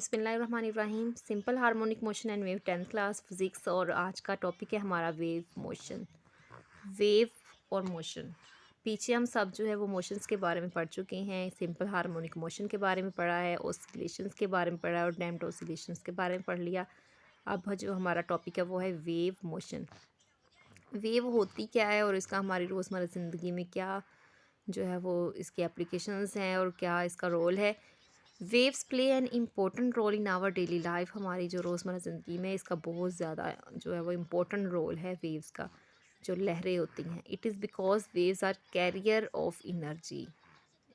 बिस्मिल्लाहिर्रहमानिर्रहीम। Simple harmonic motion and wave 10th class physics. और आज का टॉपिक है हमारा वेव मोशन। वेव और मोशन, पीछे हम सब जो है वो मोशंस के बारे में पढ़ चुके हैं। सिंपल हार्मोनिक मोशन के बारे में पढ़ा है, ऑसिलेशंस के बारे में पढ़ा है और डैम्प्ड ऑसिलेशंस के बारे में पढ़ लिया। अब जो हमारा टॉपिक है वो है वेव मोशन। वेव होती क्या है और इसका हमारी रोज़मर्रा ज़िंदगी में क्या जो है वो इसके एप्लीकेशंस हैं और क्या इसका रोल है। Waves play an important role in our daily life. हमारी जो रोज़मर्रा ज़िंदगी में इसका बहुत ज़्यादा जो है वो इम्पोर्टेंट रोल है वेव्स का। जो लहरें होती हैं, it is because waves are carrier of energy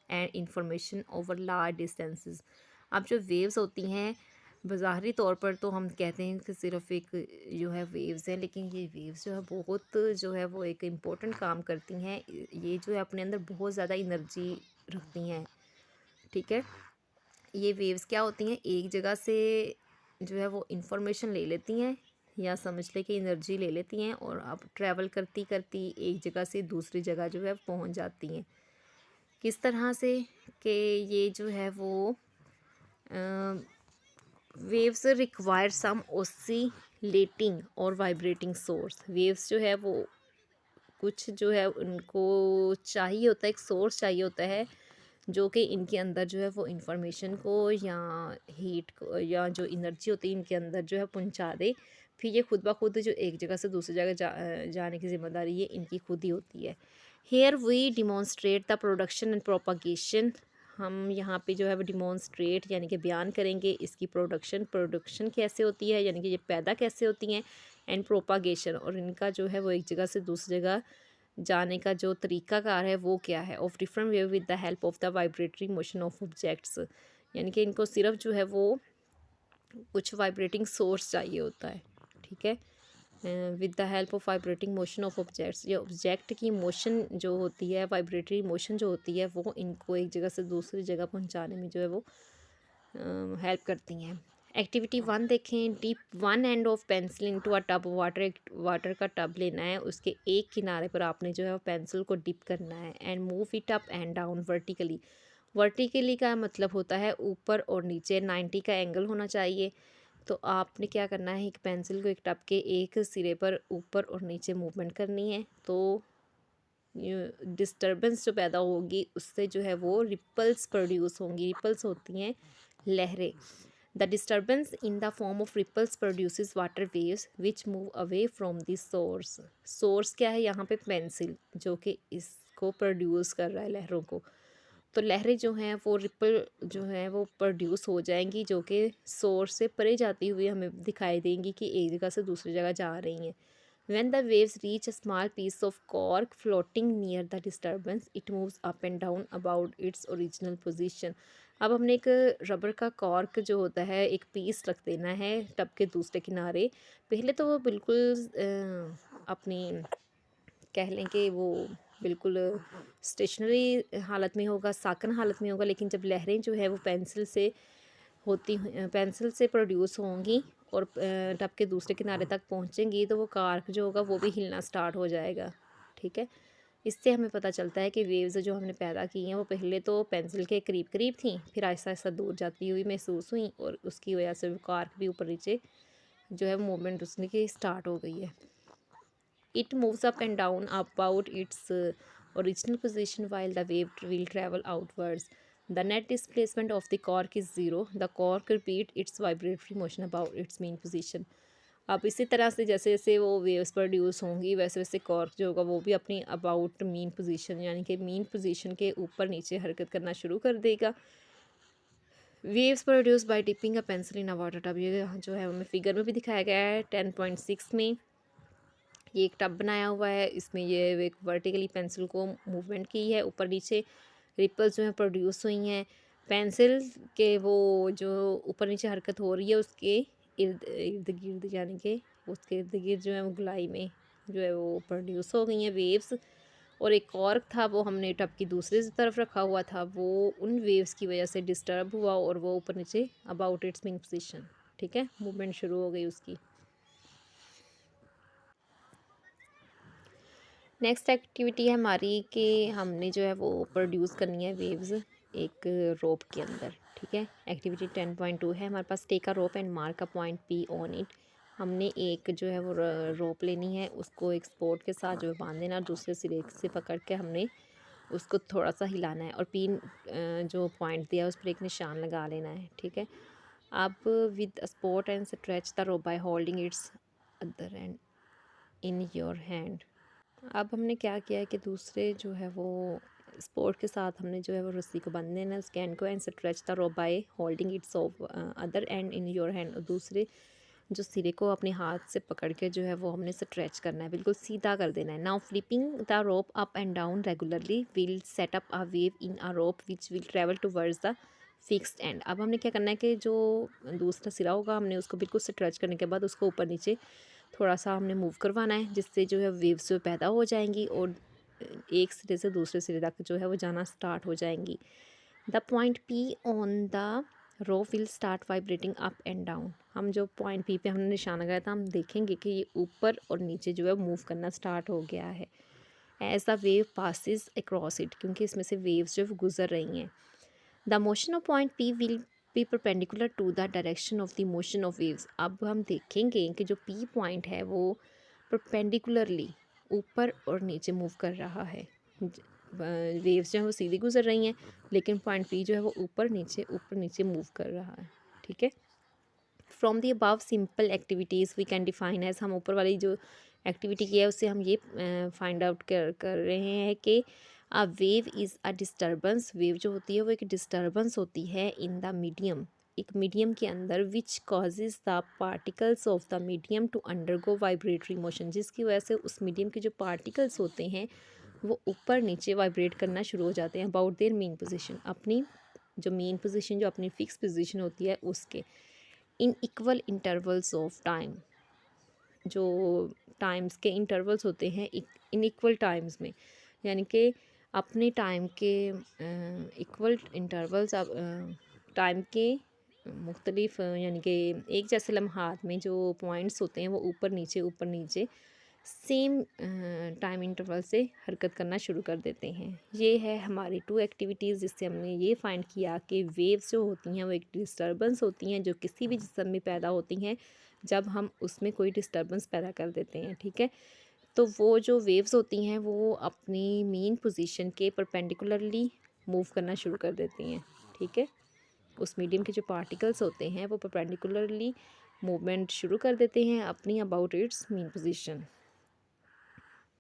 and information over large distances. अब जो वेव्स होती हैं, बज़ाहिरी तौर पर तो हम कहते हैं कि सिर्फ एक जो है वेव्स हैं, लेकिन ये वेव्स जो है बहुत जो है वो एक इम्पोर्टेंट काम करती हैं। ये जो है अपने अंदर बहुत ज़्यादा एनर्जी रखती हैं। ठीक है, ये वेव्स क्या होती हैं, एक जगह से जो है वो इंफॉर्मेशन ले लेती हैं या समझ ले कि एनर्जी ले लेती हैं और अब ट्रैवल करती करती एक जगह से दूसरी जगह जो है पहुंच जाती हैं। किस तरह से कि ये जो है वो वेव्स रिक्वायर सम ओसिलेटिंग और वाइब्रेटिंग सोर्स। वेव्स जो है वो कुछ जो है उनको चाहिए होता है, एक सोर्स चाहिए होता है जो कि इनके अंदर जो है वो इंफॉर्मेशन को या हीट को या जो एनर्जी होती है इनके अंदर जो है पहुंचा दे। फिर ये खुद ब खुद जो एक जगह से दूसरी जगह जाने की ज़िम्मेदारी ये इनकी खुद ही होती है। Here we demonstrate the production and propagation. हम यहाँ पे जो है वो डिमॉन्स्ट्रेट यानी कि बयान करेंगे इसकी प्रोडक्शन कैसे होती है, यानी कि ये पैदा कैसे होती हैं, एंड प्रोपागेशन और इनका जो है वो एक जगह से दूसरी जगह जाने का जो तरीक़ाकार है वो क्या है। Of different wave with the help of the vibratory motion of objects, यानी कि इनको सिर्फ जो है वो कुछ वाइब्रेटिंग सोर्स चाहिए होता है। ठीक है, with the help of vibrating motion of objects, ये ऑब्जेक्ट की मोशन जो होती है, वाइब्रेटरी मोशन जो होती है, वो इनको एक जगह से दूसरी जगह पहुंचाने में जो है वो हेल्प करती हैं। एक्टिविटी 1 देखें। Dip one end of pencil into a tub. Water का टब लेना है, उसके एक किनारे पर आपने जो है वो पेंसिल को डिप करना है and move it up and down vertically. Vertically का मतलब होता है ऊपर और नीचे, 90 का एंगल होना चाहिए। तो आपने क्या करना है, एक पेंसिल को एक टब के एक सिरे पर ऊपर और नीचे मूवमेंट करनी है। तो डिस्टर्बेंस जो पैदा होगी उससे जो है वो रिपल्स प्रोड्यूस होंगी। रिपल्स होती हैं लहरें। The disturbance in the form of ripples produces water waves which move away from the source. Source क्या है यहाँ पे, पेंसिल, जो कि इसको प्रोड्यूस कर रहा है लहरों को। तो लहरें जो हैं वो रिपल जो है वो प्रोड्यूस हो जाएंगी, जो कि सोर्स से परे जाती हुई हमें दिखाई देंगी कि एक जगह से दूसरी जगह जा रही हैं। When the waves reach a small piece of cork floating near the disturbance, it moves up and down about its original position. अब हमने एक रबर का कॉर्क जो होता है एक पीस रख देना है टब के दूसरे किनारे। पहले तो वो बिल्कुल अपनी कह लें कि वो बिल्कुल स्टेशनरी हालत में होगा, साकन हालत में होगा, लेकिन जब लहरें जो है वो पेंसिल से प्रोड्यूस होंगी और टब के दूसरे किनारे तक पहुंचेंगी तो वो कार्क जो होगा वो भी हिलना स्टार्ट हो जाएगा। ठीक है, इससे हमें पता चलता है कि वेव्स जो हमने पैदा की हैं वो पहले तो पेंसिल के करीब करीब थी, फिर आहिस्ता आहिस्ता दूर जाती हुई महसूस हुई और उसकी वजह से वो कार्क भी ऊपर नीचे जो है मूवमेंट उसकी स्टार्ट हो गई है। It moves up and down about its original position while the wave will travel outwards. The net displacement of the cork is zero. The cork repeat its vibratory motion about its mean position. अब इसी तरह से जैसे जैसे वो waves produce होंगी वैसे वैसे कॉर्क जो होगा वो भी अपनी अबाउट मीन पोजीशन यानी कि मीन पोजीशन के ऊपर नीचे हरकत करना शुरू कर देगा। Waves produce by dipping a pencil in a water tub, ये जो है हमें फिगर में भी दिखाया गया है 10.6 में। ये एक टब बनाया हुआ है, इसमें ये एक वर्टिकली पेंसिल को मूवमेंट की है, ऊपर नीचे रिपल्स जो है प्रोड्यूस हुई हैं। पेंसिल के वो जो ऊपर नीचे हरकत हो रही है उसके इर्द इर्द गिर्द यानी कि उसके इर्द गिर्द जो है वो गुलाई में जो है वो प्रोड्यूस हो गई हैं वेव्स। और एक कॉर्क था वो हमने टब की दूसरी तरफ रखा हुआ था, वो उन वेव्स की वजह से डिस्टर्ब हुआ और वो ऊपर नीचे अबाउट इट्स मीन पोजीशन, ठीक है, मूवमेंट शुरू हो गई उसकी। नेक्स्ट एक्टिविटी है हमारी कि हमने जो है वो प्रोड्यूस करनी है वेव्स एक रोप के अंदर, ठीक है। एक्टिविटी 10.2 है हमारे पास, take a rope and mark a point P on it. हमने एक जो है वो रोप लेनी है, उसको एक स्पोर्ट के साथ जो है बांध देना, दूसरे सिरे से पकड़ के हमने उसको थोड़ा सा हिलाना है और पिन जो पॉइंट दिया है उस पर एक निशान लगा लेना है, ठीक है। अब with sport and stretch the rope by holding it's other and in your hand. अब हमने क्या किया है कि दूसरे जो है वो स्पोर्ट के साथ हमने जो है वो रस्सी को बांध देना है उसके एंड को, and stretch the rope by holding it's of other and in your hand. और दूसरे जो सिरे को अपने हाथ से पकड़ के जो है वो हमने स्ट्रेच करना है, बिल्कुल सीधा कर देना है। Now flipping the rope up and down regularly will set up a wave in a rope which will travel towards the fixed and. अब हमने क्या करना है कि जो दूसरा सिरा होगा हमने उसको बिल्कुल स्ट्रेच करने के बाद उसको ऊपर नीचे थोड़ा सा हमने मूव करवाना है, जिससे जो है वेव्स जो पैदा हो जाएंगी और एक सिरे से दूसरे सिरे तक जो है वो जाना स्टार्ट हो जाएंगी। The point P on the rope will start vibrating up and down. हम जो पॉइंट पी पे हमने निशान लगाया था हम देखेंगे कि ये ऊपर और नीचे जो है मूव करना स्टार्ट हो गया है as the wave passes across it, क्योंकि इसमें से वेव्स जो है गुजर रही हैं। The motion of point P will be perpendicular to the direction of the motion of waves. अब हम देखेंगे कि जो पी पॉइंट है वो परपेंडिकुलरली ऊपर और नीचे मूव कर रहा है। वेव्स जो है वो सीधी गुजर रही हैं, लेकिन पॉइंट पी जो है वो ऊपर नीचे मूव कर रहा है, ठीक है। From the above simple activities we can define as, हम ऊपर वाली जो एक्टिविटी की है उससे हम ये फाइंड आउट कर रहे हैं कि a wave is a disturbance. Wave जो होती है वो एक डिस्टर्बेंस होती है इन द मीडियम, एक मीडियम के अंदर, which causes the particles of the medium to undergo vibratory motion, जिसकी वजह से उस मीडियम के जो पार्टिकल्स होते हैं वो ऊपर नीचे वाइब्रेट करना शुरू हो जाते हैं अबाउट देयर मेन पोजीशन, अपनी जो मेन पोजीशन जो अपनी फिक्स पोजीशन होती है उसके, in equal intervals of time. जो टाइम्स के इंटरवल्स होते हैं इन इक्वल टाइम्स में, यानी कि अपने टाइम के इक्वल इंटरवल्स टाइम के मुख्तलिफ यानी कि एक जैसे लम्हात में जो पॉइंट्स होते हैं वो ऊपर नीचे सेम टाइम इंटरवल से हरकत करना शुरू कर देते हैं। ये है हमारी 2 एक्टिविटीज़ जिससे हमने ये फाइंड किया कि वेव्स जो होती हैं वो एक डिस्टर्बेंस होती हैं जो किसी भी जिस्म में पैदा होती हैं जब हम उसमें कोई डिस्टर्बेंस पैदा कर देते हैं, ठीक है। तो वो जो वेव्स होती हैं वो अपनी मेन पोजीशन के परपेंडिकुलरली मूव करना शुरू कर देती हैं, ठीक है। उस मीडियम के जो पार्टिकल्स होते हैं वो परपेंडिकुलरली मूवमेंट शुरू कर देते हैं अपनी अबाउट इट्स मेन पोजीशन।